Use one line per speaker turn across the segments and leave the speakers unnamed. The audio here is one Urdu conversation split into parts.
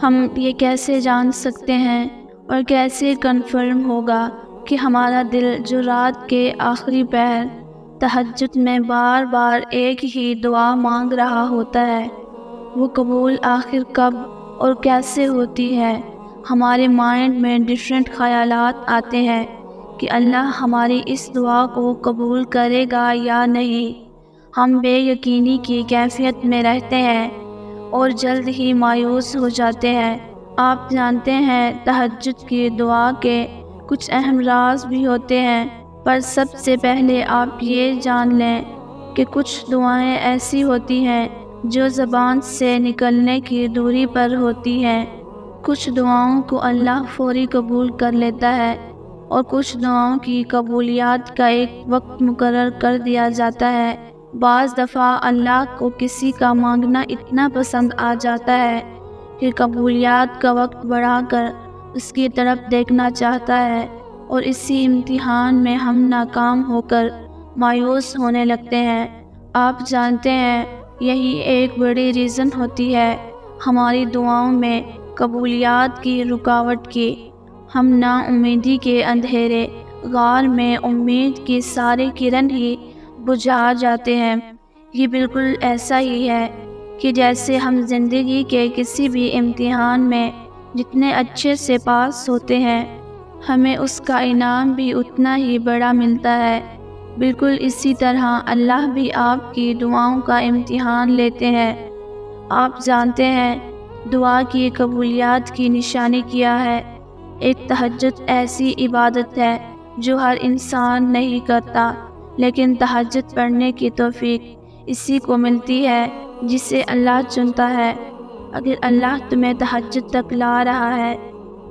ہم یہ کیسے جان سکتے ہیں اور کیسے کنفرم ہوگا کہ ہمارا دل جو رات کے آخری پہر تہجد میں بار بار ایک ہی دعا مانگ رہا ہوتا ہے، وہ قبول آخر کب اور کیسے ہوتی ہے؟ ہمارے مائنڈ میں ڈیفرنٹ خیالات آتے ہیں کہ اللہ ہماری اس دعا کو قبول کرے گا یا نہیں۔ ہم بے یقینی کی کیفیت میں رہتے ہیں اور جلد ہی مایوس ہو جاتے ہیں۔ آپ جانتے ہیں تہجد کی دعا کے کچھ اہم راز بھی ہوتے ہیں، پر سب سے پہلے آپ یہ جان لیں کہ کچھ دعائیں ایسی ہوتی ہیں جو زبان سے نکلنے کی دوری پر ہوتی ہیں۔ کچھ دعاؤں کو اللہ فوری قبول کر لیتا ہے اور کچھ دعاؤں کی قبولیت کا ایک وقت مقرر کر دیا جاتا ہے۔ بعض دفعہ اللہ کو کسی کا مانگنا اتنا پسند آ جاتا ہے کہ قبولیت کا وقت بڑھا کر اس کی طرف دیکھنا چاہتا ہے، اور اسی امتحان میں ہم ناکام ہو کر مایوس ہونے لگتے ہیں۔ آپ جانتے ہیں یہی ایک بڑی ریزن ہوتی ہے ہماری دعاؤں میں قبولیت کی رکاوٹ کی۔ ہم نا امیدی کے اندھیرے غار میں امید کی ساری کرن ہی بجھا جاتے ہیں۔ یہ بالکل ایسا ہی ہے کہ جیسے ہم زندگی کے کسی بھی امتحان میں جتنے اچھے سے پاس ہوتے ہیں، ہمیں اس کا انعام بھی اتنا ہی بڑا ملتا ہے۔ بالکل اسی طرح اللہ بھی آپ کی دعاؤں کا امتحان لیتے ہیں۔ آپ جانتے ہیں دعا کی قبولیت کی نشانی کیا ہے؟ ایک تہجد ایسی عبادت ہے جو ہر انسان نہیں کرتا، لیکن تہجد پڑھنے کی توفیق اسی کو ملتی ہے جسے اللہ چنتا ہے۔ اگر اللہ تمہیں تہجد تک لا رہا ہے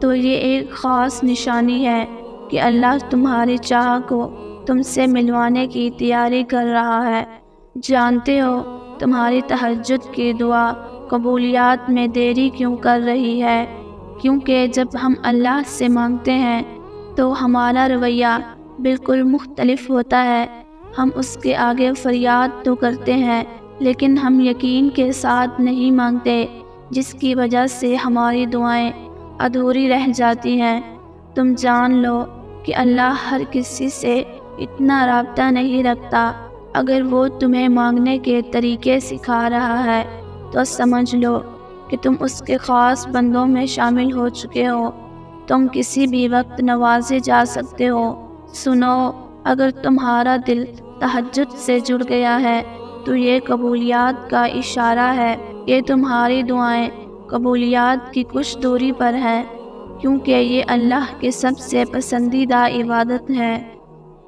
تو یہ ایک خاص نشانی ہے کہ اللہ تمہاری چاہ کو تم سے ملوانے کی تیاری کر رہا ہے۔ جانتے ہو تمہاری تہجد کی دعا قبولیت میں دیری کیوں کر رہی ہے؟ کیونکہ جب ہم اللہ سے مانگتے ہیں تو ہمارا رویہ بالکل مختلف ہوتا ہے۔ ہم اس کے آگے فریاد تو کرتے ہیں، لیکن ہم یقین کے ساتھ نہیں مانگتے، جس کی وجہ سے ہماری دعائیں ادھوری رہ جاتی ہیں۔ تم جان لو کہ اللہ ہر کسی سے اتنا رابطہ نہیں رکھتا۔ اگر وہ تمہیں مانگنے کے طریقے سکھا رہا ہے تو سمجھ لو کہ تم اس کے خاص بندوں میں شامل ہو چکے ہو۔ تم کسی بھی وقت نوازے جا سکتے ہو۔ سنو، اگر تمہارا دل تہجد سے جڑ گیا ہے تو یہ قبولیت کا اشارہ ہے کہ تمہاری دعائیں قبولیت کی کچھ دوری پر ہیں، کیونکہ یہ اللہ کی سب سے پسندیدہ عبادت ہے،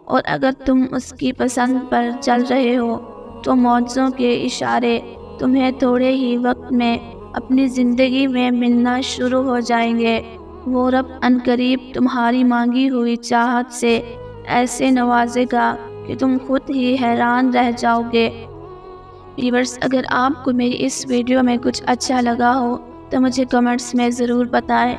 اور اگر تم اس کی پسند پر چل رہے ہو تو معجزوں کے اشارے تمہیں تھوڑے ہی وقت میں اپنی زندگی میں ملنا شروع ہو جائیں گے۔ وہ رب عنقریب تمہاری مانگی ہوئی چاہت سے ایسے نوازے گا کہ تم خود ہی حیران رہ جاؤ گے۔ ویورز، اگر آپ کو میری اس ویڈیو میں کچھ اچھا لگا ہو تو مجھے کمنٹس میں ضرور بتائیں۔